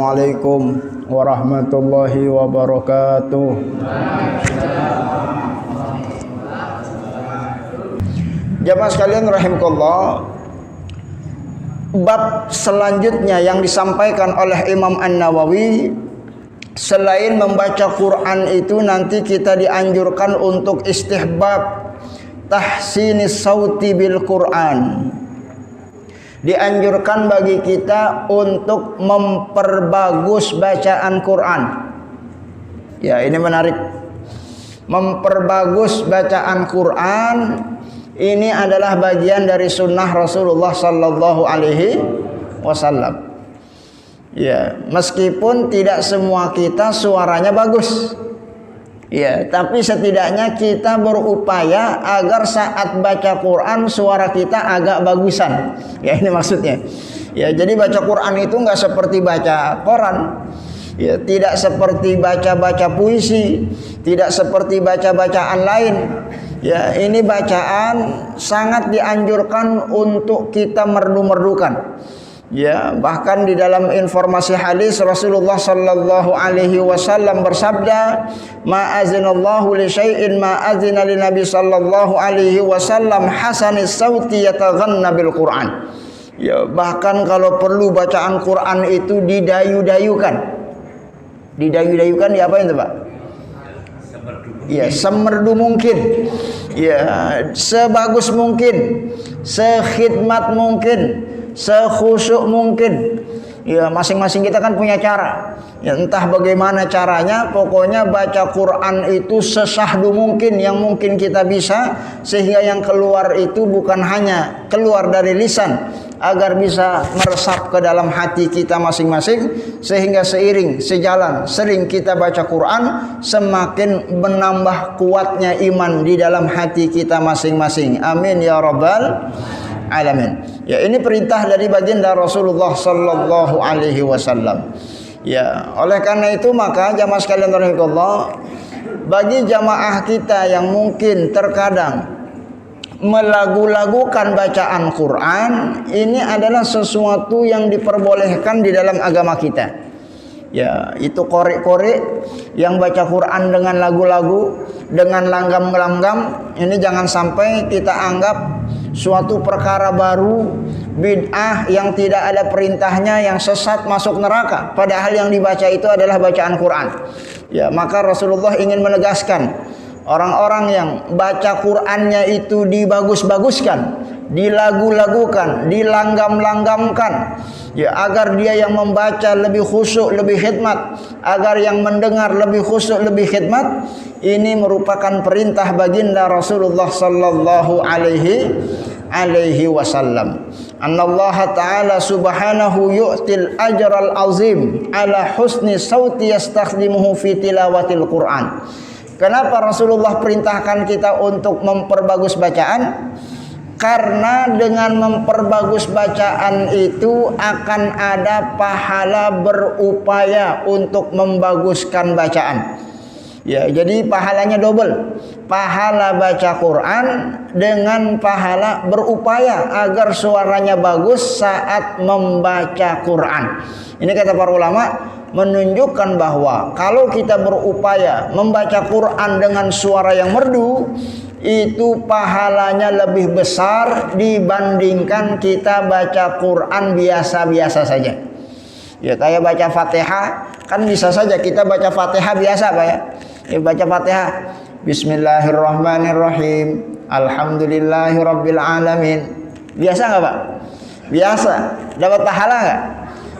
Assalamualaikum warahmatullahi wabarakatuh. Jamaah sekalian rahimakumullah, bab selanjutnya yang disampaikan oleh Imam An-Nawawi, selain membaca Quran itu nanti kita dianjurkan untuk istihbab tahsinis sauti bil Quran. Dianjurkan bagi kita untuk memperbagus bacaan Quran. Ya, ini menarik. Memperbagus bacaan Quran ini adalah bagian dari sunnah Rasulullah sallallahu alaihi wasallam. Ya, meskipun tidak semua kita suaranya bagus. Ya, tapi setidaknya kita berupaya agar saat baca Quran suara kita agak bagusan. Ya, ini maksudnya. Ya, jadi baca Quran itu nggak seperti baca koran. Ya, tidak seperti baca-baca puisi, tidak seperti baca-bacaan lain. Ya, ini bacaan sangat dianjurkan untuk kita merdu-merdukan. Ya, bahkan di dalam informasi hadis Rasulullah sallallahu alaihi wasallam bersabda, "Ma azinallahu li syai'in ma azina li Nabi sallallahu alaihi wasallam hasanis sauti yataghanna bil Qur'an." Ya, bahkan kalau perlu bacaan Quran itu didayu-dayukan. Didayu-dayukan diapain tuh, Pak? Ya, semerdu mungkin. Ya, sebagus mungkin, sekhidmat mungkin, sekhusyuk mungkin. Ya, masing-masing kita kan punya cara. Ya, entah bagaimana caranya, pokoknya baca Quran itu sesahdu mungkin yang mungkin kita bisa, sehingga yang keluar itu bukan hanya keluar dari lisan, agar bisa meresap ke dalam hati kita masing-masing, sehingga seiring sejalan sering kita baca Quran, semakin menambah kuatnya iman di dalam hati kita masing-masing. Amin ya rabbal alamin. Ya, ini perintah dari baginda Rasulullah sallallahu alaihi wasallam. Ya, oleh karena itu maka jamaah sekalian rahimakumullah, bagi jamaah kita yang mungkin terkadang melagu-lagukan bacaan Quran, ini adalah sesuatu yang diperbolehkan di dalam agama kita. Ya, itu korek-korek yang baca Quran dengan lagu-lagu, dengan langgam-langgam, ini jangan sampai kita anggap suatu perkara baru, bid'ah yang tidak ada perintahnya, yang sesat masuk neraka, padahal yang dibaca itu adalah bacaan Quran. Ya, maka Rasulullah ingin menegaskan orang-orang yang baca Qur'annya itu dibagus-baguskan, dilagu-lagukan, dilanggam-langgamkan, ya, agar dia yang membaca lebih khusyuk, lebih khidmat, agar yang mendengar lebih khusyuk, lebih khidmat. Ini merupakan perintah baginda Rasulullah sallallahu alaihi wasallam. Annallaha ta'ala subhanahu yu'til ajral azim ala husni sauti yastakhdimuhu fi tilawatil Qur'an. Kenapa Rasulullah perintahkan kita untuk memperbagus bacaan? Karena dengan memperbagus bacaan itu akan ada pahala berupaya untuk membaguskan bacaan. Ya, jadi pahalanya double. Pahala baca Quran dengan pahala berupaya agar suaranya bagus saat membaca Quran. Ini kata para ulama menunjukkan bahwa kalau kita berupaya membaca Quran dengan suara yang merdu, itu pahalanya lebih besar dibandingkan kita baca Quran biasa-biasa saja. Ya, kayak baca Fatihah, kan bisa saja kita baca Fatihah biasa, Pak ya. Ya, baca Fatihah Bismillahirrahmanirrahim, Alhamdulillahirabbil alamin. Biasa enggak, Pak? Biasa. Dapat pahala enggak?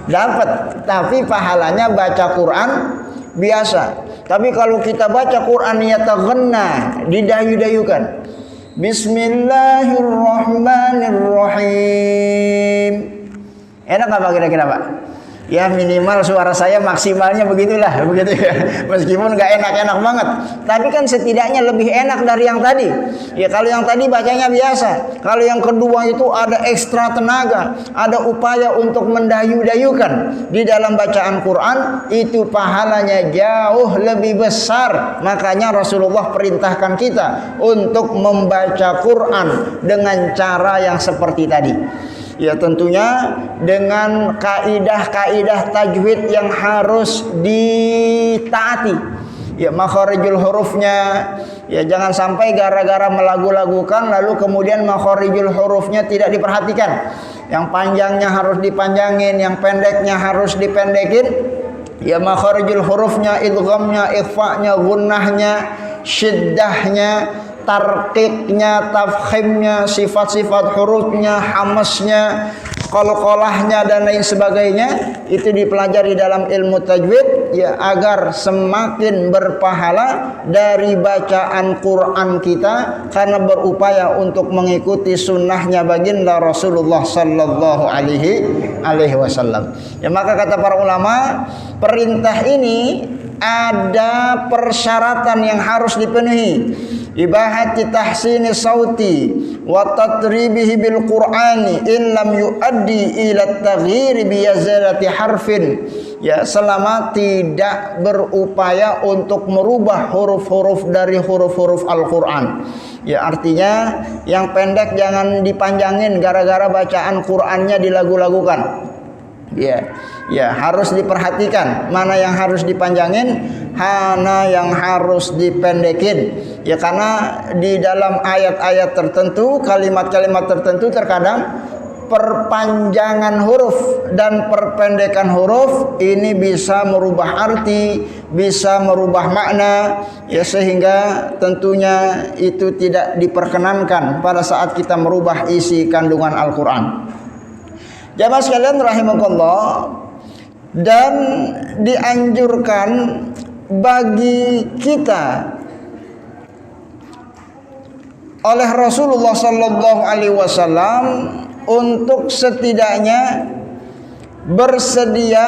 Dapat. Tapi pahalanya baca Quran biasa. Tapi kalau kita baca Quran yataghanna, didayu-dayukan. Bismillahirrahmanirrahim. Enak enggak Pak kira-kira, Pak? Ya minimal suara saya maksimalnya begitulah, begitu ya. Meskipun nggak enak-enak banget, tapi kan setidaknya lebih enak dari yang tadi. Ya, kalau yang tadi bacanya biasa, kalau yang kedua itu ada ekstra tenaga, ada upaya untuk mendayu-dayukan di dalam bacaan Quran, itu pahalanya jauh lebih besar. Makanya Rasulullah perintahkan kita untuk membaca Quran dengan cara yang seperti tadi. Ya tentunya dengan kaidah-kaidah tajwid yang harus ditaati. Ya makharijul hurufnya, ya jangan sampai gara-gara melagu-lagukan lalu kemudian makharijul hurufnya tidak diperhatikan. Yang panjangnya harus dipanjangin, yang pendeknya harus dipendekin. Ya makharijul hurufnya, idghamnya, ikhfa'nya, gunnahnya, syiddahnya, tarqiqnya, tafkhimnya, sifat-sifat hurufnya, hamasnya, qalqalahnya dan lain sebagainya itu dipelajari dalam ilmu tajwid ya agar semakin berpahala dari bacaan Quran kita karena berupaya untuk mengikuti sunnahnya baginda Rasulullah sallallahu alaihi wasallam. Ya maka kata para ulama, perintah ini ada persyaratan yang harus dipenuhi. Ibahati tahsini sauti wa tatribihi bil qur'ani in lam yuaddi ila taghyir bi yazalati harfin. Ya selama tidak berupaya untuk merubah huruf-huruf dari huruf-huruf Al-Qur'an. Ya artinya yang pendek jangan dipanjangin gara-gara bacaan Qur'annya dilagu-lagukan. Ya harus diperhatikan mana yang harus dipanjangin, mana yang harus dipendekin. Ya karena di dalam ayat-ayat tertentu, kalimat-kalimat tertentu terkadang perpanjangan huruf dan perpendekan huruf ini bisa merubah arti, bisa merubah makna, ya sehingga tentunya itu tidak diperkenankan pada saat kita merubah isi kandungan Al-Qur'an. Jamaah sekalian rahimakumullah, dan dianjurkan bagi kita oleh Rasulullah sallallahu alaihi wasallam untuk setidaknya bersedia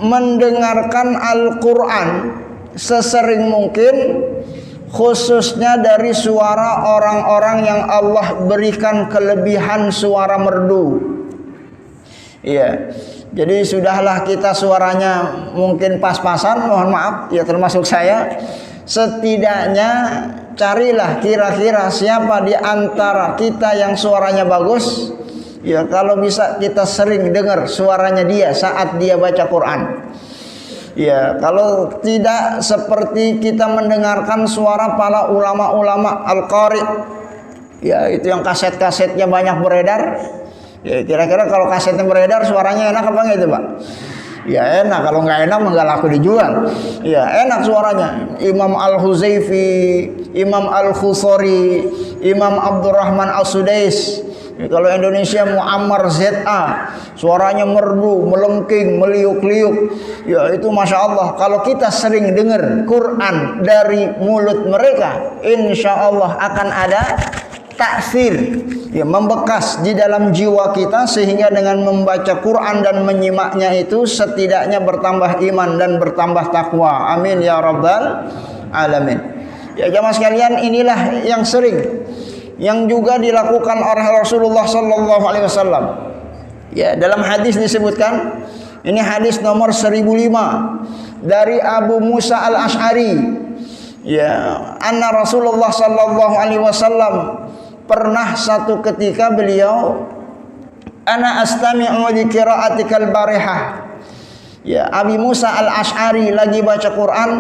mendengarkan Al-Qur'an sesering mungkin, khususnya dari suara orang-orang yang Allah berikan kelebihan suara merdu. Iya. Jadi sudahlah kita suaranya mungkin pas-pasan, mohon maaf ya termasuk saya. Setidaknya carilah kira-kira siapa di antara kita yang suaranya bagus. Ya kalau bisa kita sering dengar suaranya dia saat dia baca Quran. Ya kalau tidak seperti kita mendengarkan suara para ulama-ulama al-qari. Ya itu yang kaset-kasetnya banyak beredar. Ya kira-kira kalau kasetnya beredar suaranya enak apa enggak itu Pak? Ya enak, kalau nggak enak nggak laku dijual. Ya enak suaranya. Imam Al-Huzaifi, Imam Al-Khusari, Imam Abdurrahman As-Sudais. Ya, kalau Indonesia Muammar ZA, suaranya merdu, melengking, meliuk-liuk. Ya itu Masya Allah. Kalau kita sering dengar Quran dari mulut mereka, insya Allah akan ada taksir, ya membekas di dalam jiwa kita sehingga dengan membaca Quran dan menyimaknya itu setidaknya bertambah iman dan bertambah takwa. Amin ya rabbal alamin. Ya jamaah sekalian, inilah yang sering yang juga dilakukan oleh Rasulullah sallallahu alaihi wasallam. Ya dalam hadis disebutkan, ini hadis nomor 1005 dari Abu Musa Al-Asy'ari. Ya, anna Rasulullah sallallahu alaihi wasallam pernah satu ketika beliau, ana astami'u li qira'atikal barihah. Ya, Abi Musa Al-Asy'ari lagi baca Quran,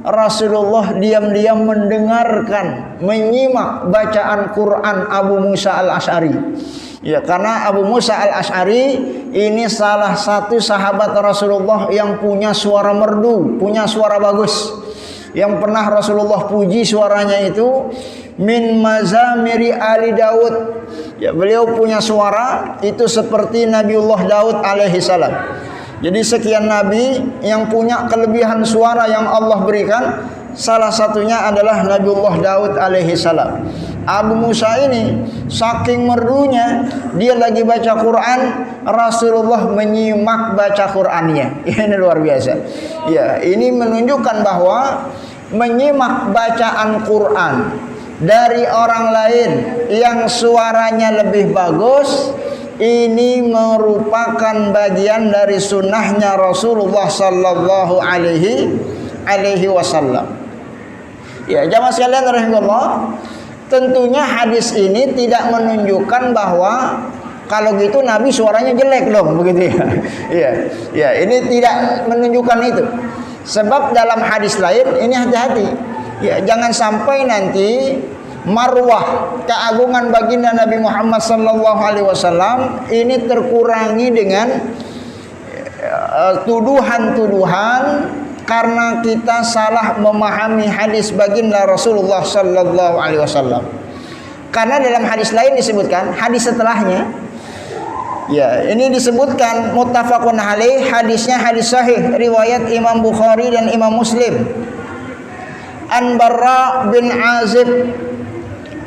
Rasulullah diam-diam mendengarkan, menyimak bacaan Quran Abu Musa Al-Asy'ari. Ya, karena Abu Musa Al-Asy'ari ini salah satu sahabat Rasulullah yang punya suara merdu, punya suara bagus. Yang pernah Rasulullah puji suaranya itu min mazamiri Ali Daud. Ya, beliau punya suara itu seperti Nabiullah Daud alaihi salam. Jadi sekian nabi yang punya kelebihan suara yang Allah berikan, salah satunya adalah Nabiullah Daud alaihi salam. Abu Musa ini saking merdunya, dia lagi baca Quran, Rasulullah menyimak baca Qurannya. Ini luar biasa. Ya, ini menunjukkan bahwa menyimak bacaan Quran dari orang lain yang suaranya lebih bagus, ini merupakan bagian dari sunnahnya Rasulullah sallallahu alaihi wasallam. Ya, jamaah sekalian rahimakumullah, tentunya hadis ini tidak menunjukkan bahwa kalau gitu Nabi suaranya jelek dong, begitu ya. Iya. Ya, ini tidak menunjukkan itu. Sebab dalam hadis lain ini hati-hati. Ya, jangan sampai nanti marwah keagungan baginda Nabi Muhammad sallallahu alaihi wasallam ini terkurangi dengan tuduhan-tuduhan karena kita salah memahami hadis baginda Rasulullah sallallahu alaihi wasallam. Karena dalam hadis lain disebutkan, hadis setelahnya, ya, ini disebutkan muttafaqun alaih, hadisnya hadis sahih riwayat Imam Bukhari dan Imam Muslim. An Barra bin Azib,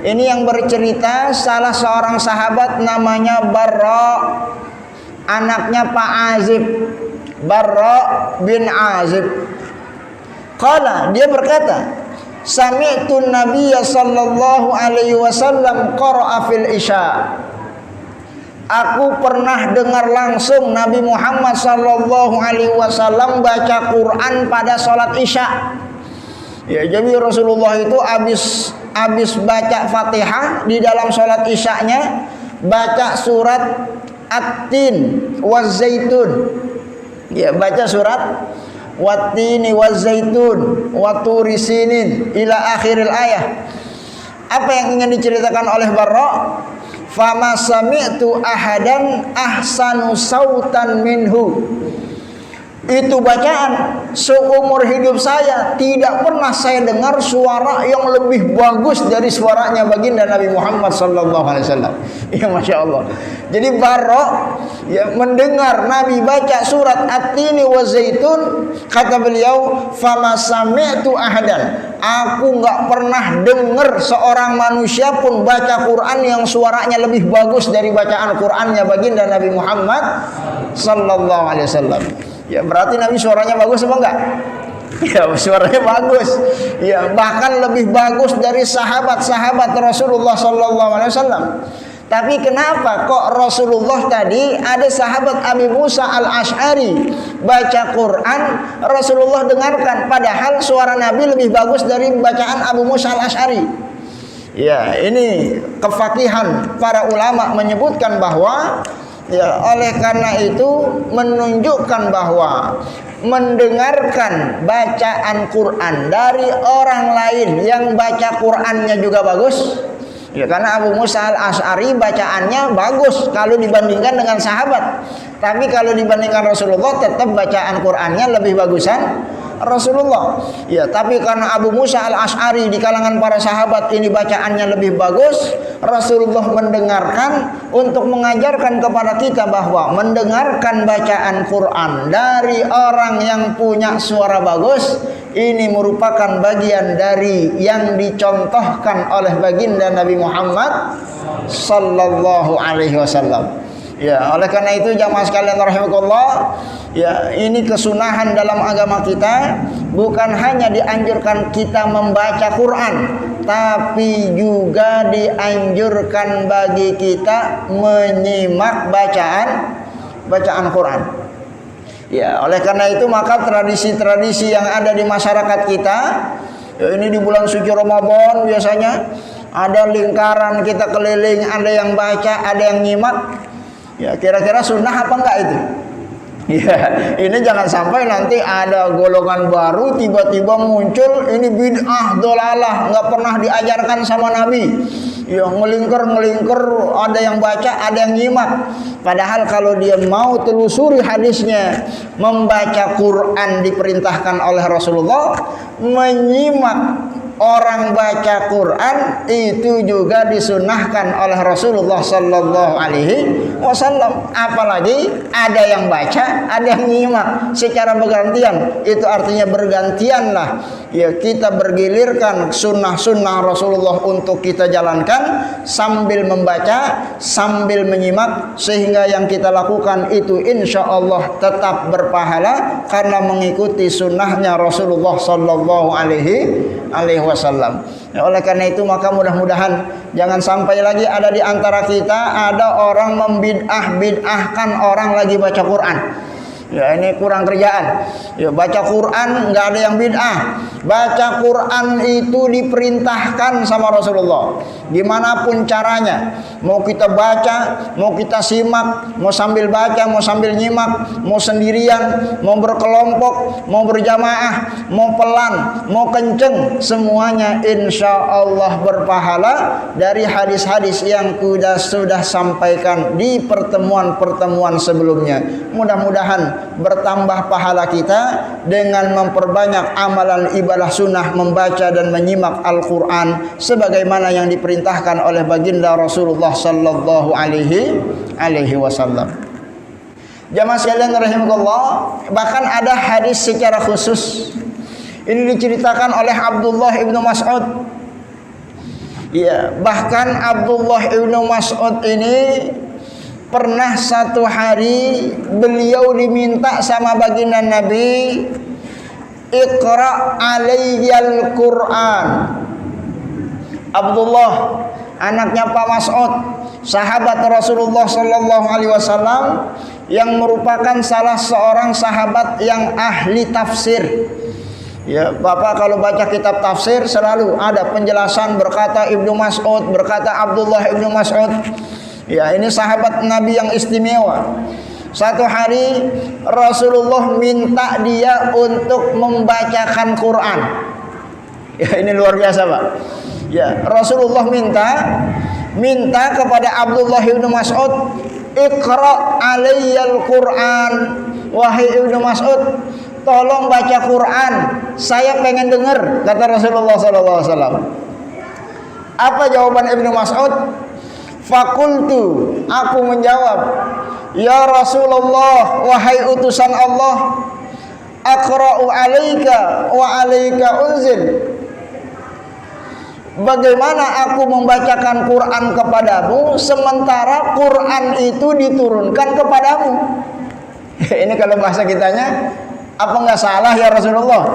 ini yang bercerita salah seorang sahabat namanya Barra, anaknya Pak Azib, Barra bin Azib. Qala, dia berkata, sami'tu Nabiyya sallallahu alaihi wasallam qara'a fil isya. Aku pernah dengar langsung Nabi Muhammad sallallahu alaihi wasallam baca Quran pada salat Isya. Ya, jadi Rasulullah itu habis baca Fatihah di dalam salat Isyanya, baca surat At-Tin waz-Zaitun. Ya, baca surat Wat-Tini waz-Zaitun wa Turi Sinin ila akhiril ayah. Apa yang ingin diceritakan oleh Barra? Fama sami'tu ahadan ahsanu sautan minhu. Itu bacaan seumur hidup saya tidak pernah saya dengar suara yang lebih bagus dari suaranya baginda Nabi Muhammad sallallahu alaihi wasallam. Ya, Masya Allah. Jadi Barra ya mendengar Nabi baca surat At-Tini wa Zaitun, kata beliau, fama sami'tu ahadan, aku enggak pernah dengar seorang manusia pun baca Quran yang suaranya lebih bagus dari bacaan Qurannya baginda Nabi Muhammad sallallahu alaihi wasallam. Ya, berarti Nabi suaranya bagus apa enggak? Ya, suaranya bagus. Ya, bahkan lebih bagus dari sahabat-sahabat Rasulullah sallallahu alaihi wasallam. Tapi kenapa kok Rasulullah tadi ada sahabat Abi Musa Al-Asy'ari baca Quran Rasulullah dengarkan, padahal suara Nabi lebih bagus dari bacaan Abu Musa Al-Asy'ari? Ya, ini kefakihan para ulama menyebutkan bahwa ya, oleh karena itu menunjukkan bahwa mendengarkan bacaan Quran dari orang lain yang baca Qurannya juga bagus. Ya, karena Abu Musa Al-Asy'ari bacaannya bagus kalau dibandingkan dengan sahabat. Tapi kalau dibandingkan Rasulullah tetap bacaan Qurannya lebih bagusan Rasulullah. Ya, tapi karena Abu Musa Al-Asy'ari di kalangan para sahabat ini bacaannya lebih bagus, Rasulullah mendengarkan untuk mengajarkan kepada kita bahwa mendengarkan bacaan Quran dari orang yang punya suara bagus ini merupakan bagian dari yang dicontohkan oleh baginda Nabi Muhammad sallallahu alaihi wasallam. Ya, oleh karena itu jamaah sekalian rahimakumullah, ya, ini kesunahan dalam agama kita, bukan hanya dianjurkan kita membaca Quran, tapi juga dianjurkan bagi kita menyimak bacaan Quran. Ya, oleh karena itu maka tradisi-tradisi yang ada di masyarakat kita, ya, ini di bulan suci Ramadan biasanya ada lingkaran kita keliling, ada yang baca, ada yang nyimak. Ya, kira-kira sunnah apa enggak itu? Ya, ini jangan sampai nanti ada golongan baru tiba-tiba muncul, ini bid'ah dolalah, enggak pernah diajarkan sama Nabi. Ya, ngelingker, ada yang baca, ada yang nyimak. Padahal kalau dia mau telusuri hadisnya, membaca Quran diperintahkan oleh Rasulullah, menyimak orang baca Quran itu juga disunahkan oleh Rasulullah sallallahu alaihi wasallam. Apalagi ada yang baca, ada yang nyimak secara bergantian. Itu artinya bergantianlah. Ya, kita bergilirkan sunnah-sunnah Rasulullah untuk kita jalankan sambil membaca, sambil menyimak, sehingga yang kita lakukan itu insya Allah tetap berpahala karena mengikuti sunnahnya Rasulullah sallallahu alaihi wasallam. Ya, oleh karena itu maka mudah-mudahan jangan sampai lagi ada di antara kita ada orang membid'ahkan orang lagi baca Quran. Ya ini kurang kerjaan. Ya baca Quran nggak ada yang bid'ah. Baca Quran itu diperintahkan sama Rasulullah. Gimanapun caranya, mau kita baca, mau kita simak, mau sambil baca, mau sambil nyimak, mau sendirian, mau berkelompok, mau berjamaah, mau pelan, mau kenceng, semuanya insya Allah berpahala dari hadis-hadis yang sudah sampaikan di pertemuan-pertemuan sebelumnya. Mudah-mudahan bertambah pahala kita dengan memperbanyak amalan ibadah sunnah, membaca dan menyimak Al-Quran sebagaimana yang diperintahkan oleh baginda Rasulullah sallallahu alaihi wasallam. Jamaah sekalian rahimakumullah, bahkan ada hadis secara khusus. Ini diceritakan oleh Abdullah ibnu Mas'ud. Ya, bahkan Abdullah ibnu Mas'ud ini pernah satu hari beliau diminta sama baginda Nabi, Iqra alayyal Quran. Abdullah anaknya Pak Mas'ud, sahabat Rasulullah sallallahu alaihi wasallam yang merupakan salah seorang sahabat yang ahli tafsir. Ya, Bapak kalau baca kitab tafsir selalu ada penjelasan berkata Ibnu Mas'ud, berkata Abdullah Ibnu Mas'ud. Ya, ini sahabat Nabi yang istimewa. Satu hari Rasulullah minta dia untuk membacakan Quran. Ya, ini luar biasa, Pak. Ya, Rasulullah minta kepada Abdullah bin Mas'ud, "Iqra alayyal Quran." Wahai Ibnu Mas'ud, tolong baca Quran. Saya pengen dengar, kata Rasulullah sallallahu alaihi wasallam. Apa jawaban Ibnu Mas'ud? Fakultu, aku menjawab, ya Rasulullah, wahai utusan Allah, aqra'u alaika wa alaika unzil. Bagaimana aku membacakan Quran kepadamu sementara Quran itu diturunkan kepadamu? Ini kalau bahasa kitanya, apa nggak salah ya Rasulullah?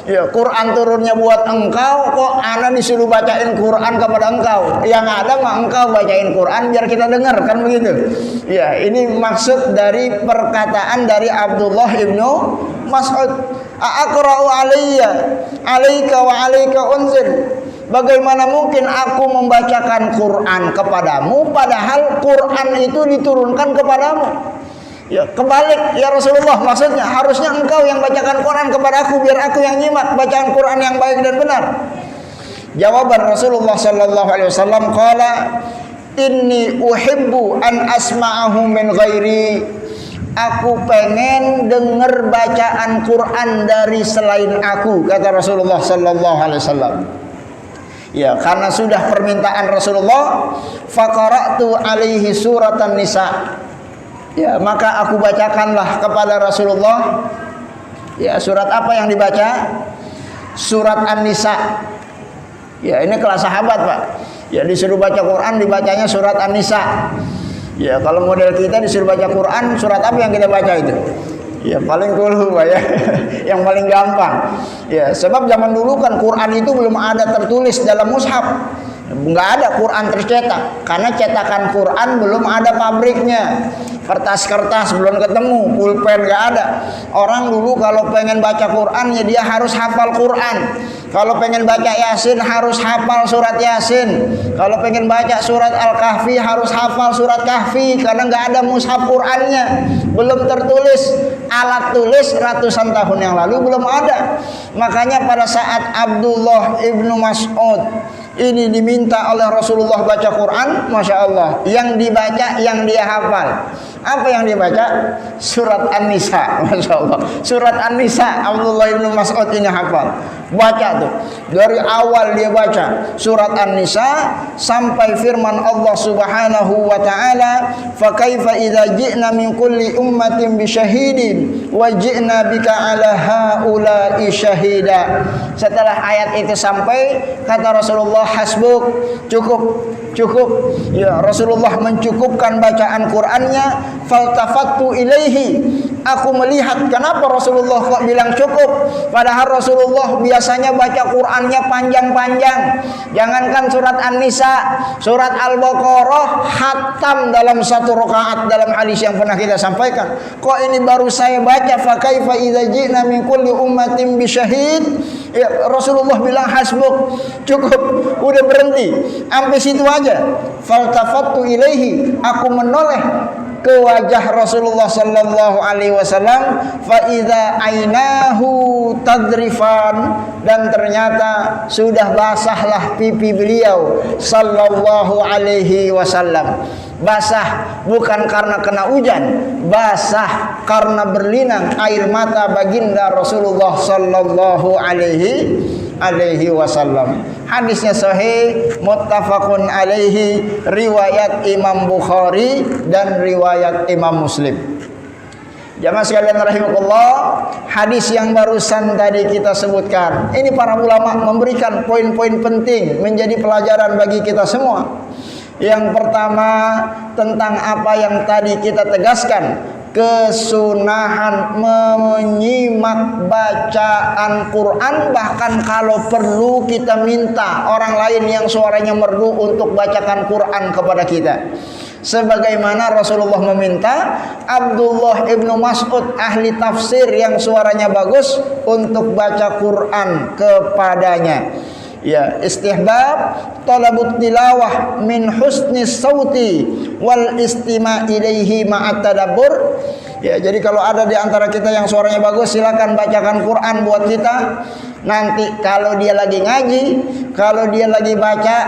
Ya, Quran turunnya buat engkau, kok ana disuruh bacain Quran kepada engkau? Yang ada mah engkau bacain Quran biar kita dengar, kan begitu? Ya, ini maksud dari perkataan dari Abdullah ibnu Mas'ud. Aqra'u alaika wa alaika unzil. Bagaimana mungkin aku membacakan Quran kepadamu padahal Quran itu diturunkan kepadamu? Ya, kebalik ya Rasulullah, maksudnya harusnya engkau yang bacakan Quran kepada aku biar aku yang nyimak bacaan Quran yang baik dan benar. Jawaban Rasulullah sallallahu alaihi wasallam, qala inni uhibbu an asma'ahu min ghairi. Aku pengen dengar bacaan Quran dari selain aku, kata Rasulullah sallallahu alaihi wasallam. Ya, karena sudah permintaan Rasulullah, faqara'tu alaihi suratan nisa. Ya, maka aku bacakanlah kepada Rasulullah. Ya, surat apa yang dibaca? Surat An-Nisa. Ya, ini kelas sahabat, Pak. Ya, disuruh baca Quran dibacanya surat An-Nisa. Ya, kalau model kita disuruh baca Quran, surat apa yang kita baca itu? Ya, paling dulu, Pak ya. Yang paling gampang. Ya, sebab zaman dulu kan Quran itu belum ada tertulis dalam mushaf. Nggak ada Quran tercetak karena cetakan Quran belum ada pabriknya, kertas-kertas belum ketemu, pulpen nggak ada. Orang dulu kalau pengen baca Quran ya dia harus hafal Quran. Kalau pengen baca Yasin harus hafal surat Yasin. Kalau pengen baca surat Al-Kahfi harus hafal surat Kahfi karena nggak ada mushaf Qurannya, belum tertulis. Alat tulis ratusan tahun yang lalu belum ada. Makanya pada saat Abdullah ibnu Mas'ud ini diminta oleh Rasulullah baca Quran, Masya Allah, yang dibaca, yang dia hafal. Apa yang dia baca? Surat An-Nisa, Masya Allah. Surat An-Nisa, Abdullah ibn Mas'ud ini hafal. Baca tuh, dari awal dia baca surat An-Nisa sampai firman Allah subhanahu wa ta'ala, فَكَيْفَ إِذَا جِئْنَا مِنْ كُلِّ أُمَّةٍ بِشَهِيدٍ وَجِئْنَا بِكَ عَلَى هَؤُلَاءِ شَهِيدًا. Setelah ayat itu sampai, kata Rasulullah, hasbuk, cukup. Ya, Rasulullah mencukupkan bacaan Qur'annya. Faltafattu ilaihi, aku melihat kenapa Rasulullah kok bilang cukup, padahal Rasulullah biasanya baca Qur'annya panjang-panjang. Jangankan surat An-Nisa, surat Al-Baqarah khatam dalam satu rakaat dalam hadis yang pernah kita sampaikan. Kok ini baru saya baca fa kaifa idza ji'na min kulli ummatin bi syahid. Ya, Rasulullah bilang hasbuk, cukup, udah berhenti sampai situ aja. Faltafattu ilaihi, aku menoleh ke wajah Rasulullah sallallahu alaihi wasallam, fa idza ainahu tadrifan, dan ternyata sudah basahlah pipi beliau sallallahu alaihi wasallam. Basah bukan karena kena hujan, basah karena berlinang air mata baginda Rasulullah sallallahu alaihi wasallam. Hadisnya sahih, muttafaqun alaihi, riwayat Imam Bukhari dan riwayat Imam Muslim. Jamaah sekalian rahimakumullah, hadis yang barusan tadi kita sebutkan, ini para ulama memberikan poin-poin penting menjadi pelajaran bagi kita semua. Yang pertama, tentang apa yang tadi kita tegaskan, kesunahan menyimak bacaan Quran, bahkan kalau perlu kita minta orang lain yang suaranya merdu untuk bacakan Quran kepada kita. Sebagaimana Rasulullah meminta Abdullah ibnu Mas'ud, ahli tafsir yang suaranya bagus, untuk baca Quran kepadanya. Ya, istihbab talabut tilawah min husni sauti wal istima' ilaihi ma'at tadabbur. Ya, jadi kalau ada di antara kita yang suaranya bagus, silakan bacakan Quran buat kita. Nanti kalau dia lagi ngaji, kalau dia lagi baca,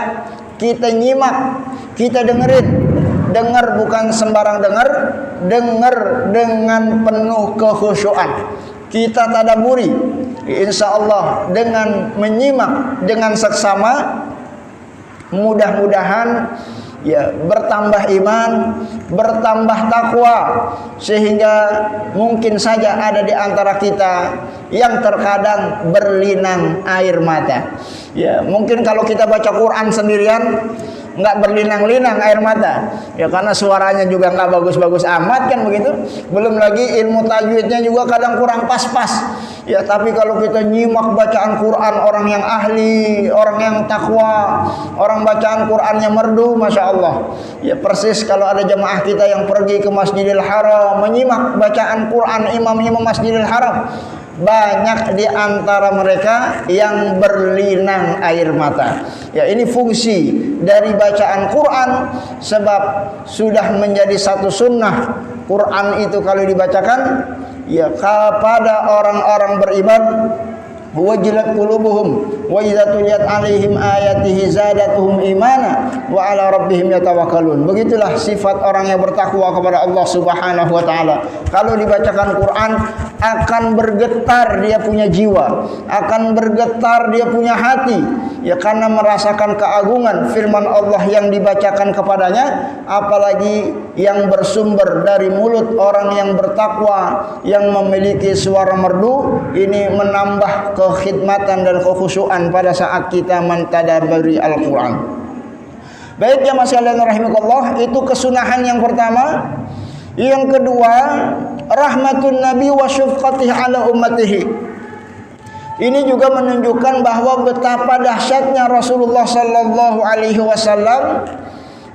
kita nyimak, kita dengerin. Dengar bukan sembarang dengar, dengar dengan penuh kekhusyuan. Kita tadaburi, insya Allah dengan menyimak dengan seksama, mudah-mudahan ya bertambah iman, bertambah takwa, sehingga mungkin saja ada di antara kita yang terkadang berlinang air mata. Ya, mungkin kalau kita baca Quran sendirian nggak berlinang-linang air mata, ya karena suaranya juga nggak bagus-bagus amat kan begitu. Belum lagi ilmu tajwidnya juga kadang kurang pas-pas. Ya, tapi kalau kita nyimak bacaan Quran orang yang ahli, orang yang takwa, orang bacaan Qurannya merdu, masya Allah. Ya, persis kalau ada jemaah kita yang pergi ke Masjidil Haram menyimak bacaan Quran imam-imam Masjidil Haram, banyak di antara mereka yang berlinang air mata. Ya, ini fungsi dari bacaan Quran, sebab sudah menjadi satu sunnah. Quran itu kalau dibacakan ya kepada orang-orang beriman, wajilat qulubuhum wa idza tuliyat alaihim ayatihi zadatuhum imana wa ala rabbihim yatawakkalun. Begitulah sifat orang yang bertakwa kepada Allah Subhanahu wa taala. Kalau dibacakan Quran akan bergetar dia punya jiwa, akan bergetar dia punya hati, ya karena merasakan keagungan firman Allah yang dibacakan kepadanya, apalagi yang bersumber dari mulut orang yang bertakwa yang memiliki suara merdu. Ini menambah kekhidmatan dan kekhusyuan pada saat kita mentadabburi Al-Quran. Baik jamaah sekalian rahimakumullah, itu kesunahan yang pertama. Yang kedua, rahmatun Nabi wa syufqatih ala ummatihi. Ini juga menunjukkan bahwa betapa dahsyatnya Rasulullah sallallahu alaihi wasallam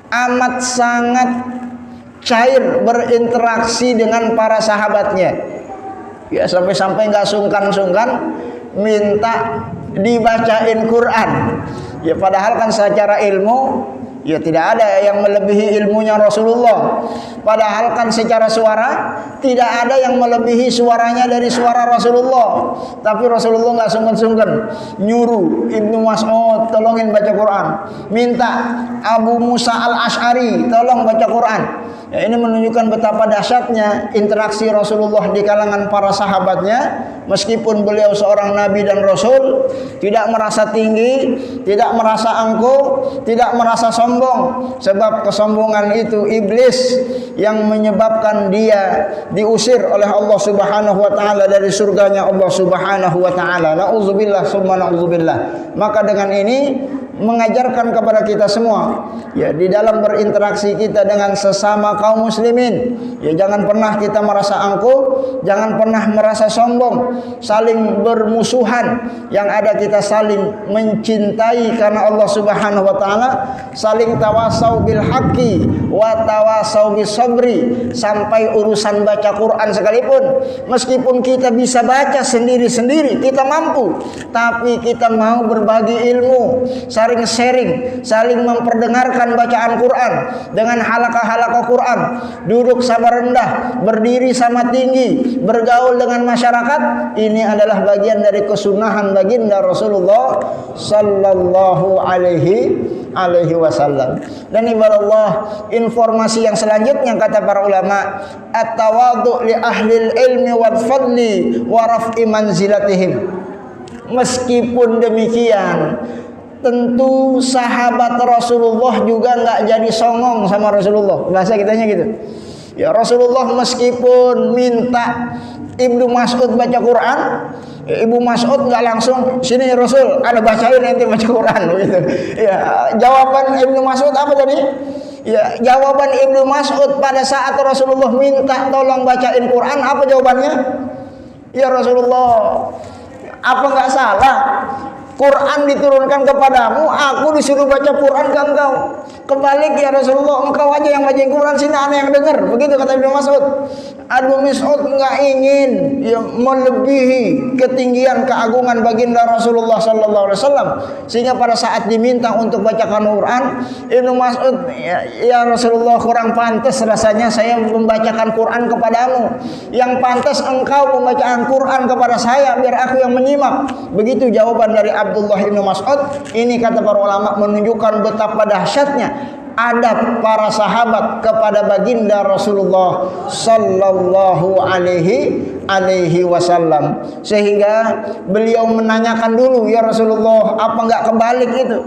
amat sangat cair berinteraksi dengan para sahabatnya. Ya, sampai-sampai nggak sungkan-sungkan minta dibacain Quran. Ya, padahal kan secara ilmu ya tidak ada yang melebihi ilmunya Rasulullah. Padahal kan secara suara tidak ada yang melebihi suaranya dari suara Rasulullah. Tapi Rasulullah nggak sungkan-sungkan nyuruh Ibnu Mas'ud tolongin baca Quran, minta Abu Musa al-Ash'ari tolong baca Quran. Ya, ini menunjukkan betapa dahsyatnya interaksi Rasulullah di kalangan para sahabatnya. Meskipun beliau seorang nabi dan rasul, tidak merasa tinggi, tidak merasa angkuh, tidak merasa sombong. Sebab kesombongan itu iblis yang menyebabkan dia diusir oleh Allah Subhanahu wa taala dari surganya Allah Subhanahu wa taala. Nauzubillah summa nauzubillah. Maka dengan ini mengajarkan kepada kita semua, ya, di dalam berinteraksi kita dengan sesama kaum muslimin, ya, jangan pernah kita merasa angkuh, jangan pernah merasa sombong, saling bermusuhan. Yang ada kita saling mencintai karena Allah Subhanahu wa taala, saling tawasau bil haqqi wa tawasau bis sabri. Sampai urusan baca Quran sekalipun, meskipun kita bisa baca sendiri-sendiri, kita mampu, tapi kita mau berbagi ilmu, saling sharing, saling memperdengarkan bacaan Quran dengan halaqah-halaqah Quran, duduk sama rendah, berdiri sama tinggi, bergaul dengan masyarakat. Ini adalah bagian dari kesunahan baginda Rasulullah sallallahu alaihi wasallam. Dan ibarat Allah, informasi yang selanjutnya kata para ulama, at-tawadhu li ahlil ilmi wal fadli wa raf'i manzilatihim. Meskipun demikian, tentu sahabat Rasulullah juga nggak jadi songong sama Rasulullah. Bahasa kitanya gitu. Ya, Rasulullah meskipun minta Ibnu Mas'ud baca Quran, ya, Ibnu Mas'ud nggak langsung, sini Rasul, ada bacain nanti baca Quran gitu. Ya, jawaban Ibnu Mas'ud apa tadi? Ya, jawaban Ibnu Mas'ud pada saat Rasulullah minta tolong bacain Quran, apa jawabannya? Ya Rasulullah, apa nggak salah Quran diturunkan kepadamu, aku disuruh baca Quran ke engkau? Kebalik ya Rasulullah, engkau aja yang baca Quran, sini ana yang dengar. Begitu kata Ibnu Mas'ud. Ibnu Mas'ud enggak ingin ya, melebihi ketinggian keagungan baginda Rasulullah sallallahu alaihi wasallam, sehingga pada saat diminta untuk bacakan Quran, Ibnu Mas'ud, ya Rasulullah, kurang pantas rasanya saya membacakan Quran kepadamu. Yang pantas engkau membacakan Quran kepada saya biar aku yang menyimak. Begitu jawaban dari Abdullah Ibnu Mas'ud. Ini kata para ulama menunjukkan betapa dahsyatnya adab para sahabat kepada baginda Rasulullah sallallahu alaihi wasallam, sehingga beliau menanyakan dulu, ya Rasulullah, apa enggak kebalik itu?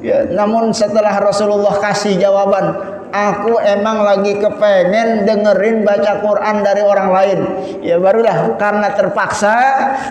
Ya, namun setelah Rasulullah kasih jawaban, aku emang lagi kepengen dengerin baca Quran dari orang lain. Ya barulah, karena terpaksa,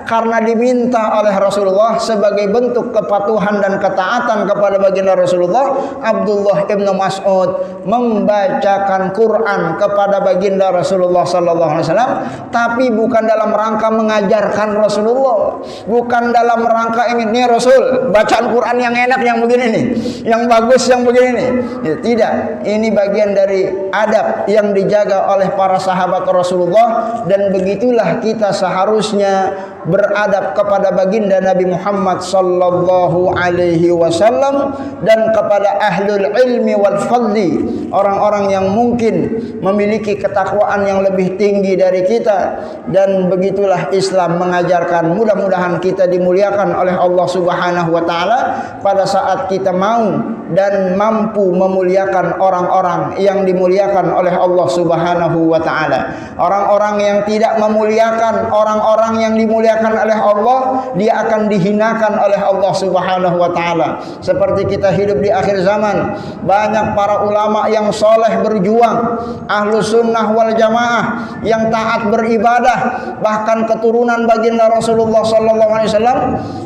karena diminta oleh Rasulullah sebagai bentuk kepatuhan dan ketaatan kepada baginda Rasulullah, Abdullah ibnu Mas'ud membacakan Quran kepada baginda Rasulullah sallallahu alaihi wasallam, tapi bukan dalam rangka mengajarkan Rasulullah, bukan dalam rangka ingin, nih Rasul, bacaan Quran yang enak yang begini nih, yang bagus yang begini nih. Ya, tidak, ini bagian dari adab yang dijaga oleh para sahabat Rasulullah, dan begitulah kita seharusnya beradab kepada baginda Nabi Muhammad sallallahu alaihi wasallam dan kepada ahlul ilmi wal fadli, orang-orang yang mungkin memiliki ketakwaan yang lebih tinggi dari kita. Dan begitulah Islam mengajarkan. Mudah-mudahan kita dimuliakan oleh Allah Subhanahu wa taala pada saat kita mau dan mampu memuliakan orang-orang yang dimuliakan oleh Allah Subhanahu wa taala. Orang-orang yang tidak memuliakan orang-orang yang dimuliakan oleh Allah, dia akan dihinakan oleh Allah Subhanahu wa taala. Seperti kita hidup di akhir zaman, banyak para ulama yang soleh berjuang, ahlu sunnah wal jamaah yang taat beribadah, bahkan keturunan baginda Rasulullah sallallahu alaihi wasallam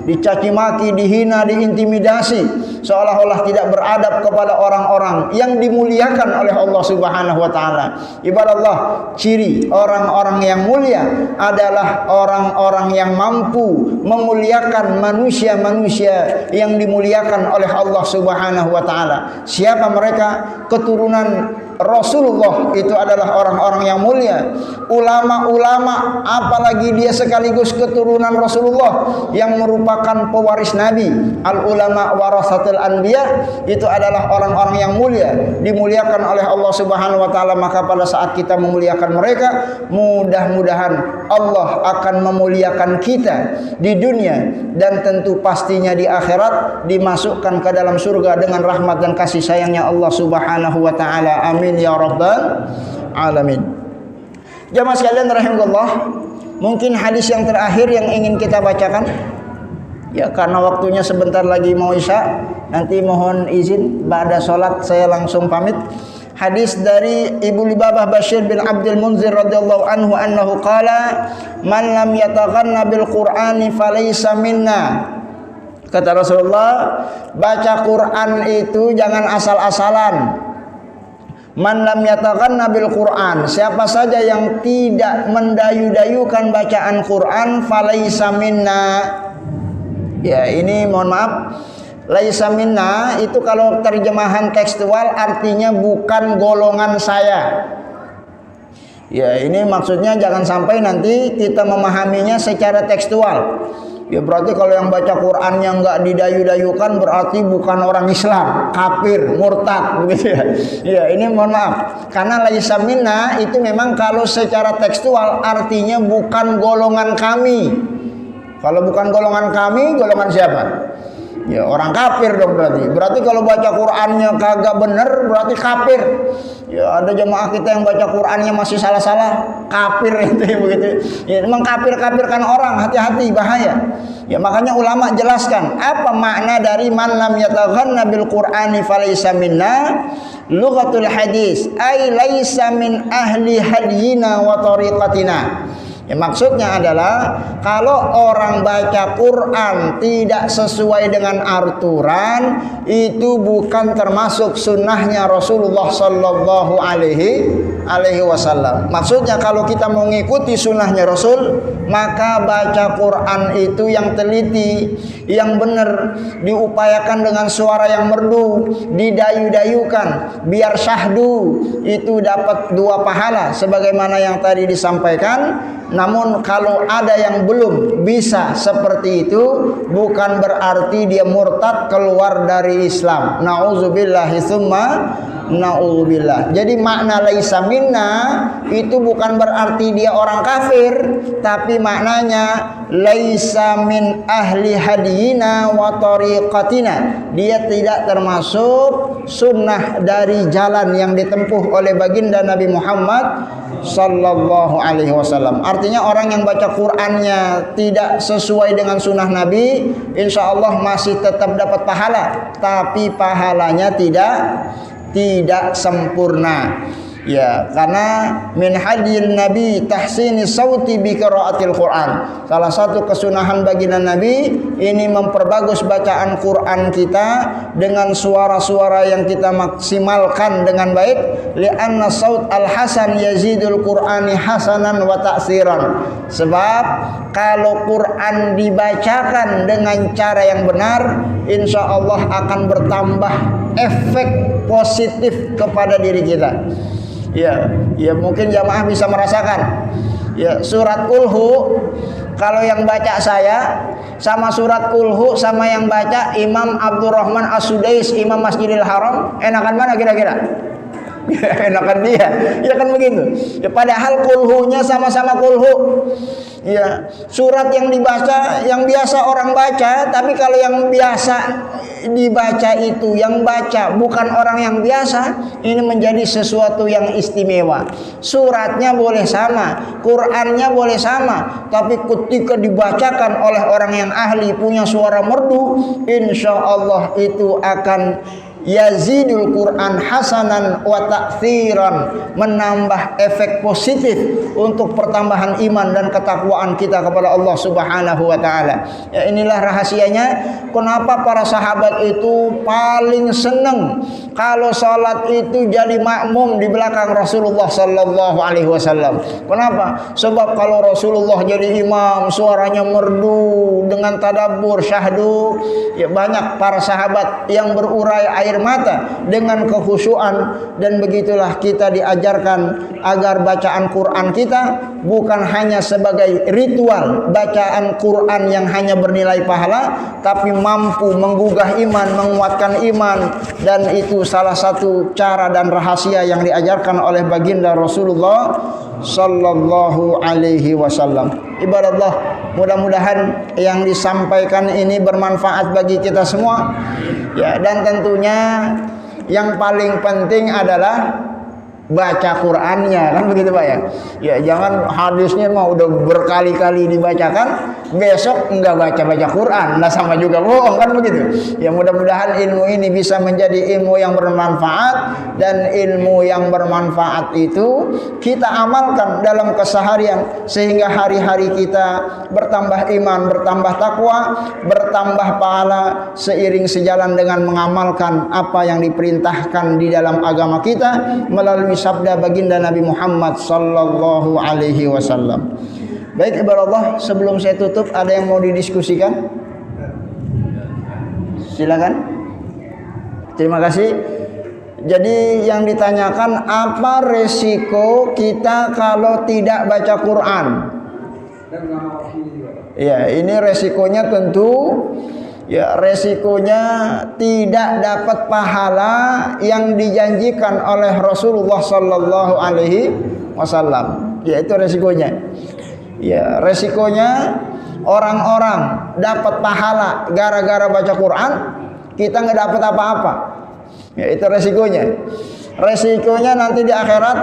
dicaci maki, dihina, diintimidasi, seolah-olah tidak beradab kepada orang-orang yang dimuliakan oleh Allah Subhanahu wa taala. Ibarat Allah, ciri orang-orang yang mulia adalah orang-orang yang mampu memuliakan manusia-manusia yang dimuliakan oleh Allah Subhanahu wa taala. Siapa mereka? Keturunan Rasulullah itu adalah orang-orang yang mulia. Ulama-ulama, apalagi dia sekaligus keturunan Rasulullah yang merupakan pewaris Nabi. Al-ulama warasatul anbiya, itu adalah orang-orang yang mulia, dimuliakan oleh Allah Subhanahu wa taala. Maka pada saat kita memuliakan mereka, mudah-mudahan Allah akan memuliakan kita di dunia, dan tentu pastinya di akhirat dimasukkan ke dalam surga dengan rahmat dan kasih sayangnya Allah Subhanahu wa taala. Amin ya rabbal alamin. Jamaah sekalian rahimakumullah, mungkin hadis yang terakhir yang ingin kita bacakan, ya karena waktunya sebentar lagi mau isya, nanti mohon izin ba'da salat saya langsung pamit. Hadis dari Ibu Lubabah Bashir bin Abdul Munzir radhiyallahu anhu annahu qala man lam yataghanna bil Qur'ani falaysa minna. Kata Rasulullah, baca Quran itu jangan asal-asalan. Man lam yataghanna bil Quran, siapa saja yang tidak mendayu-dayukan bacaan Quran, falaisa minna. Ya, ini mohon maaf, laisa minna itu kalau terjemahan tekstual artinya bukan golongan saya. Ya, ini maksudnya jangan sampai nanti kita memahaminya secara tekstual. Ya berarti kalau yang baca Quran yang nggak didayu-dayukan berarti bukan orang Islam, kafir, murtad, begitu ya. Ya ini mohon maaf, karena laisa minna itu memang kalau secara tekstual artinya bukan golongan kami. Kalau bukan golongan kami, golongan siapa? Ya orang kafir dong berarti. Berarti kalau baca Qurannya kagak bener berarti kafir. Ya ada jemaah kita yang baca Qurannya masih salah-salah, kafir itu begitu. Ya memang kafir-kafirkan orang, hati-hati bahaya. Ya makanya ulama jelaskan apa makna dari man lam yataghanna bil Qur'ani falaysa minna. Lughatul hadis ay laisa min ahli hadyina wa tariqatina. Ya, maksudnya adalah kalau orang baca Quran tidak sesuai dengan aturan, itu bukan termasuk sunnahnya Rasulullah Sallallahu Alaihi Wasallam. Maksudnya kalau kita mau mengikuti sunnahnya Rasul, maka baca Quran itu yang teliti, yang benar, diupayakan dengan suara yang merdu, didayu-dayukan, biar syahdu, itu dapat 2 pahala sebagaimana yang tadi disampaikan. Namun kalau ada yang belum bisa seperti itu, bukan berarti dia murtad keluar dari Islam. Nauzubillahi tsumma na'udzubillah. Jadi makna laisa minna itu bukan berarti dia orang kafir, tapi maknanya laisa min ahli hadiyina wa tariqatina. Dia tidak termasuk sunnah dari jalan yang ditempuh oleh baginda Nabi Muhammad sallallahu alaihi wasallam. Artinya orang yang baca Qur'annya tidak sesuai dengan sunnah Nabi, insya Allah masih tetap dapat pahala, tapi pahalanya tidak sempurna. Ya, karena min hadil Nabi tahsini sauti bi qiraatil Quran. Salah satu kesunahan baginda Nabi ini memperbagus bacaan Quran kita dengan suara-suara yang kita maksimalkan dengan baik. Li'anna saut al-hasan yazidul Qur'ani hasanan wa ta'siran. Sebab kalau Quran dibacakan dengan cara yang benar, insya Allah akan bertambah efek positif kepada diri kita. Ya mungkin jamaah bisa merasakan. Ya, surat Qulhu kalau yang baca saya sama surat Qulhu sama yang baca Imam Abdurrahman As-Sudais, Imam Masjidil Haram, enakan mana kira-kira? Enakan dia. Ya kan begitu. Ya, padahal Qulhunya sama-sama Qulhu. Ya, surat yang dibaca yang biasa orang baca, tapi kalau yang biasa dibaca itu yang baca bukan orang yang biasa, ini menjadi sesuatu yang istimewa. Suratnya boleh sama, Qur'annya boleh sama, tapi ketika dibacakan oleh orang yang ahli punya suara merdu, insya Allah itu akan yazidul Quran hasanan wa ta'tsiran, menambah efek positif untuk pertambahan iman dan ketakwaan kita kepada Allah Subhanahu wa taala. Ya, inilah rahasianya kenapa para sahabat itu paling senang kalau salat itu jadi makmum di belakang Rasulullah sallallahu alaihi wasallam. Kenapa? Sebab kalau Rasulullah jadi imam, suaranya merdu dengan tadabbur, syahdu, ya banyak para sahabat yang berurai air mata dengan kekhusyuan. Dan begitulah kita diajarkan agar bacaan Quran kita bukan hanya sebagai ritual bacaan Quran yang hanya bernilai pahala, tapi mampu menggugah iman, menguatkan iman. Dan itu salah satu cara dan rahasia yang diajarkan oleh baginda Rasulullah sallallahu alaihi wasallam. Ibadallah, mudah-mudahan yang disampaikan ini bermanfaat bagi kita semua. Ya, dan tentunya yang paling penting adalah baca Qur'annya, kan begitu Pak ya. Ya jangan hadisnya mah udah berkali-kali dibacakan, besok enggak baca-baca Qur'an, nah sama juga bohong, kan begitu. Ya mudah-mudahan ilmu ini bisa menjadi ilmu yang bermanfaat, dan ilmu yang bermanfaat itu kita amalkan dalam keseharian sehingga hari-hari kita bertambah iman, bertambah takwa, bertambah pahala seiring sejalan dengan mengamalkan apa yang diperintahkan di dalam agama kita melalui sabda baginda Nabi Muhammad sallallahu alaihi wasallam. Baik ibarat Allah, sebelum saya tutup ada yang mau didiskusikan? Silakan. Terima kasih. Jadi yang ditanyakan, apa resiko kita kalau tidak baca Quran? Ya, ini resikonya tentu ya, resikonya tidak dapat pahala yang dijanjikan oleh Rasulullah sallallahu alaihi wasallam. Ya, itu resikonya. Ya, resikonya orang-orang dapat pahala gara-gara baca Quran, kita nggak dapat apa-apa. Ya, itu resikonya. Resikonya nanti di akhirat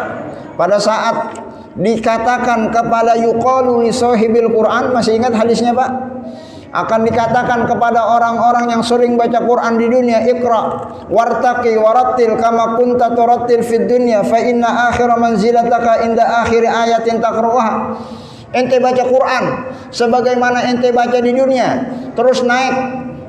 pada saat dikatakan kepada yuqalu li sahibil Quran, masih ingat hadisnya Pak? Akan dikatakan kepada orang-orang yang sering baca Quran di dunia, Iqra wartaqi warattil kama kunta turattil fid dunya fa inna akhira manzilataka inda akhir ayatin taqra'uha. Ente baca Quran sebagaimana ente baca di dunia, terus naik,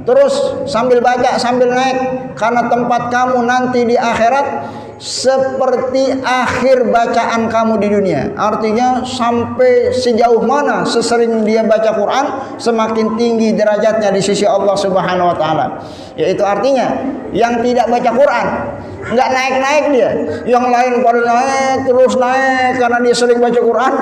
terus sambil baca sambil naik, karena tempat kamu nanti di akhirat seperti akhir bacaan kamu di dunia. Artinya sampai sejauh mana sesering dia baca Quran, semakin tinggi derajatnya di sisi Allah Subhanahu wa taala. Yaitu artinya yang tidak baca Quran nggak naik-naik dia, yang lain pada naik terus naik karena dia sering baca Quran,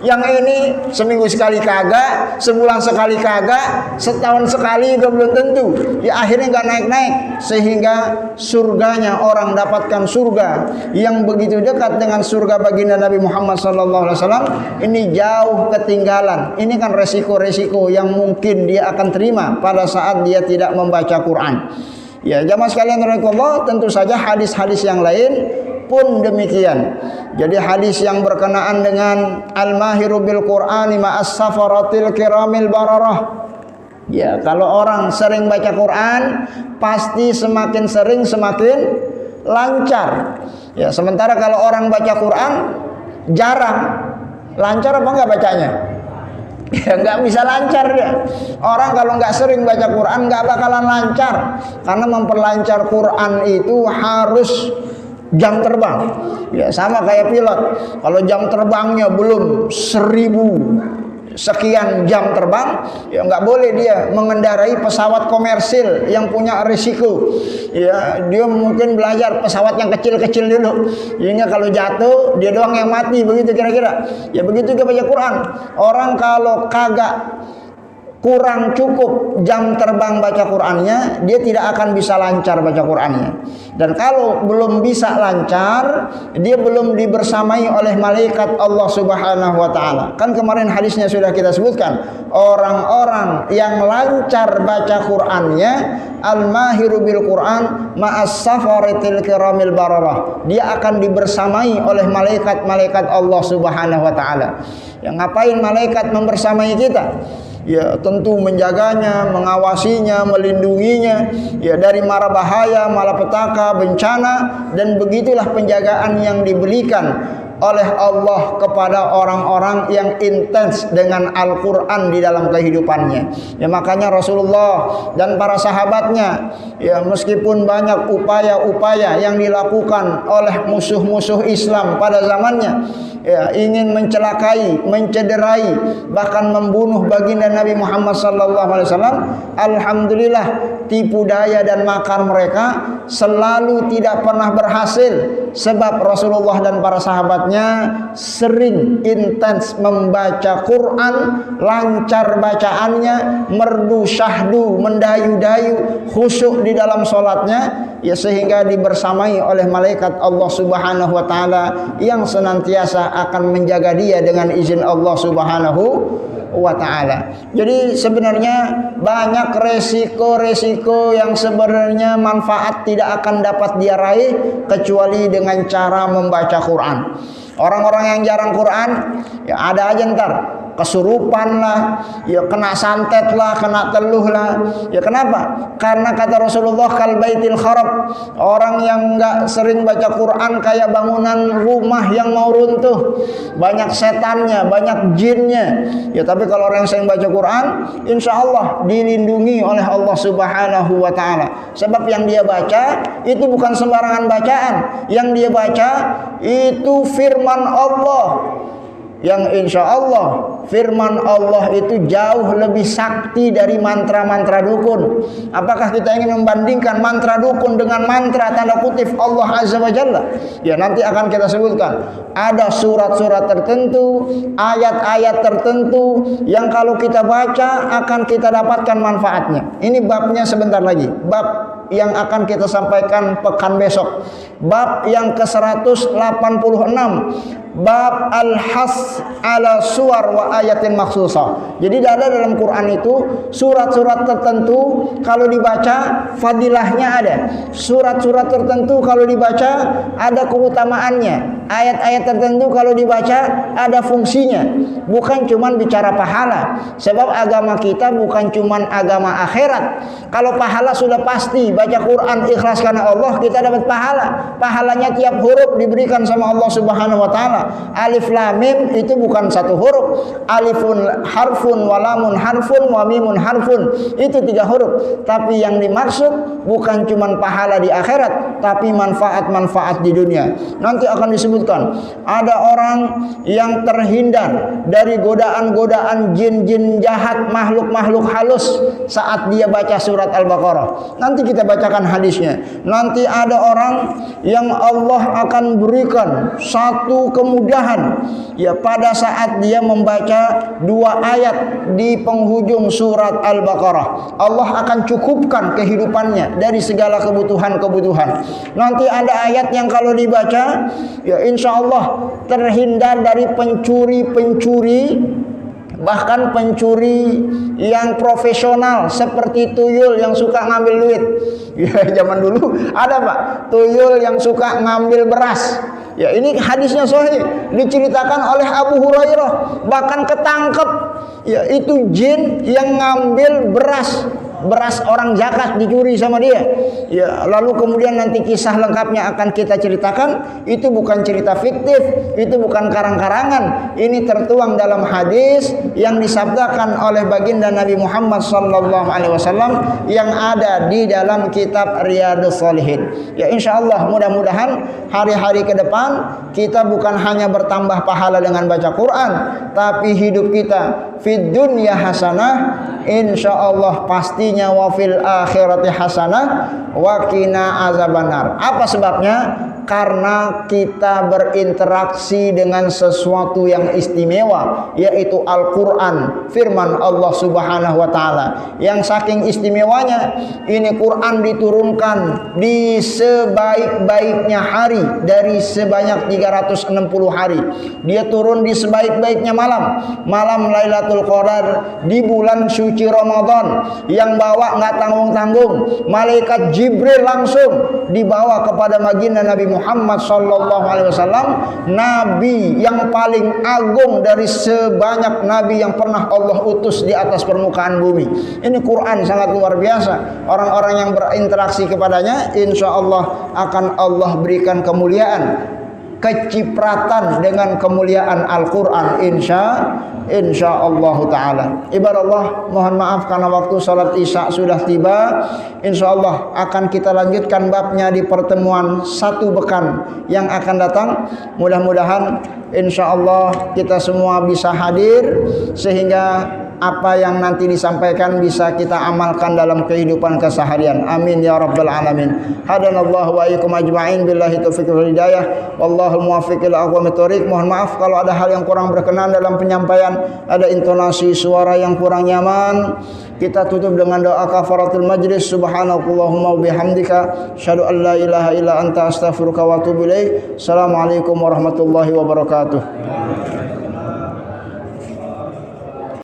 yang ini seminggu sekali kagak, sebulan sekali kagak, setahun sekali juga belum tentu, ya akhirnya nggak naik-naik, sehingga surganya orang dapatkan surga yang begitu dekat dengan surga baginda Nabi Muhammad sallallahu alaihi wasallam ini jauh ketinggalan. Ini kan resiko-resiko yang mungkin dia akan terima pada saat dia tidak membaca Quran. Ya, jamaah sekalian rahimakumullah, tentu saja hadis-hadis yang lain pun demikian. Jadi hadis yang berkenaan dengan al-mahiru bil Qur'ani ma'as safaratil kiramil bararah. Ya, kalau orang sering baca Quran, pasti semakin sering semakin lancar. Ya, sementara kalau orang baca Quran jarang, lancar apa enggak bacanya? Ya nggak bisa lancar dia. Orang kalau nggak sering baca Quran nggak bakalan lancar, karena memperlancar Quran itu harus jam terbang. Ya sama kayak pilot. Kalau jam terbangnya belum 1000 sekian jam terbang, ya nggak boleh dia mengendarai pesawat komersil yang punya risiko. Ya dia mungkin belajar pesawat yang kecil-kecil dulu, sehingga kalau jatuh dia doang yang mati, begitu kira-kira. Ya begitu juga baca Quran. Orang kalau kagak kurang cukup jam terbang baca Qurannya, dia tidak akan bisa lancar baca Qurannya. Dan kalau belum bisa lancar, dia belum dibersamai oleh malaikat Allah Subhanahu wa taala. Kan kemarin hadisnya sudah kita sebutkan, orang-orang yang lancar baca Qurannya, al-mahiru bil Quran ma'as safaratil kiramil bararah. Dia akan dibersamai oleh malaikat-malaikat Allah Subhanahu wa taala. Yang ngapain malaikat membersamai kita? Ya tentu menjaganya, mengawasinya, melindunginya ya dari mara bahaya, malapetaka, bencana, dan begitulah penjagaan yang diberikan oleh Allah kepada orang-orang yang intens dengan Al-Quran di dalam kehidupannya. Ya makanya Rasulullah dan para sahabatnya, ya meskipun banyak upaya-upaya yang dilakukan oleh musuh-musuh Islam pada zamannya, ya ingin mencelakai, mencederai, bahkan membunuh baginda Nabi Muhammad SAW, alhamdulillah tipu daya dan makar mereka selalu tidak pernah berhasil, sebab Rasulullah dan para sahabatnya sering intens membaca Quran, lancar bacaannya, merdu syahdu, mendayu-dayu, khusyuk di dalam sholatnya, ya sehingga dibersamai oleh malaikat Allah Subhanahu wa taala yang senantiasa akan menjaga dia dengan izin Allah Subhanahu wa ta'ala. Jadi sebenarnya banyak resiko-resiko yang sebenarnya manfaat tidak akan dapat dia raih kecuali dengan cara membaca Quran. Orang-orang yang jarang Quran, ya ada aja ntar kesurupan lah, ya kena santet lah, kena teluh lah. Ya kenapa? Karena kata Rasulullah kal baitil kharab, orang yang enggak sering baca Quran kayak bangunan rumah yang mau runtuh, banyak setannya, banyak jinnya. Ya tapi kalau orang yang sering baca Quran, insya Allah dilindungi oleh Allah Subhanahu wa ta'ala. Sebab yang dia baca itu bukan sembarangan bacaan, yang dia baca itu firman Allah, yang insya Allah firman Allah itu jauh lebih sakti dari mantra-mantra dukun. Apakah kita ingin membandingkan mantra dukun dengan mantra tanda kutip Allah Azza wa Jalla? Ya nanti akan kita sebutkan. Ada surat-surat tertentu, ayat-ayat tertentu yang kalau kita baca akan kita dapatkan manfaatnya. Ini babnya sebentar lagi. Bab yang akan kita sampaikan pekan besok. Bab yang ke-186. Bab al-has ala suwar wa ayatin maksusah. Jadi ada dalam Quran itu surat-surat tertentu kalau dibaca fadilahnya ada. Surat-surat tertentu kalau dibaca ada keutamaannya. Ayat-ayat tertentu kalau dibaca ada fungsinya. Bukan cuma bicara pahala. Sebab agama kita bukan cuma agama akhirat. Kalau pahala sudah pasti, baca Quran ikhlas karena Allah, kita dapat pahala. Pahalanya tiap huruf diberikan sama Allah Subhanahu wa ta'ala. Alif lam mim itu bukan satu huruf. Alifun harfun, walamun harfun, wa mimun harfun. Itu 3 huruf. Tapi yang dimaksud bukan cuma pahala di akhirat, tapi manfaat-manfaat di dunia. Nanti akan disebutkan ada orang yang terhindar dari godaan-godaan jin-jin jahat, makhluk-makhluk halus saat dia baca surat Al-Baqarah. Nanti kita bacakan hadisnya. Nanti ada orang yang Allah akan berikan satu kemudahan ya pada saat dia membaca 2 ayat di penghujung surat Al-Baqarah. Allah akan cukupkan kehidupannya dari segala kebutuhan-kebutuhan. Nanti ada ayat yang kalau dibaca ya insya Allah terhindar dari pencuri-pencuri, bahkan pencuri yang profesional seperti tuyul yang suka ngambil duit. Ya zaman dulu ada Pak, tuyul yang suka ngambil beras. Ya ini hadisnya sahih, diceritakan oleh Abu Hurairah, bahkan ketangkep. Ya itu jin yang ngambil beras orang zakat dicuri sama dia. Ya, lalu kemudian nanti kisah lengkapnya akan kita ceritakan. Itu bukan cerita fiktif, itu bukan karang-karangan. Ini tertuang dalam hadis yang disabdakan oleh baginda Nabi Muhammad sallallahu alaihi wasallam yang ada di dalam kitab Riyadhus Shalihin. Ya insyaallah mudah-mudahan hari-hari ke depan kita bukan hanya bertambah pahala dengan baca Quran, tapi hidup kita fid dunya hasanah, insyaallah pastinya wa fil akhirati hasanah wa qina azabannar. Apa sebabnya? Karena kita berinteraksi dengan sesuatu yang istimewa, yaitu Al-Quran, firman Allah Subhanahu wa ta'ala. Yang saking istimewanya, ini Quran diturunkan di sebaik-baiknya hari, dari sebanyak 360 hari. Dia turun di sebaik-baiknya malam, malam Lailatul Qadar, di bulan suci Ramadan. Yang bawa nggak tanggung-tanggung, malaikat Jibril langsung dibawa kepada baginda Nabi Muhammad sallallahu alaihi wasallam, nabi yang paling agung dari sebanyak nabi yang pernah Allah utus di atas permukaan bumi. Ini Quran sangat luar biasa. Orang-orang yang berinteraksi kepadanya insyaallah akan Allah berikan kemuliaan, kecipratan dengan kemuliaan Al-Quran insyaallah ta'ala. Ibaratullah, mohon maaf karena waktu salat isya sudah tiba. Insyaallah akan kita lanjutkan babnya di pertemuan 1 pekan yang akan datang. Mudah-mudahan insyaallah kita semua bisa hadir sehingga apa yang nanti disampaikan bisa kita amalkan dalam kehidupan keseharian. Amin ya rabbal alamin. Hadanallahu wa iyyakum ajma'in billahi taufiq wal hidayah. Wallahu muwaffiq ila aqwamit thoriq. Mohon maaf kalau ada hal yang kurang berkenan dalam penyampaian, ada intonasi suara yang kurang nyaman. Kita tutup dengan doa kafaratul majlis. Subhanakallahumma wa bihamdika asyhadu an la ilaha illa anta astaghfiruka wa atubu ilaik. Assalamualaikum warahmatullahi wabarakatuh.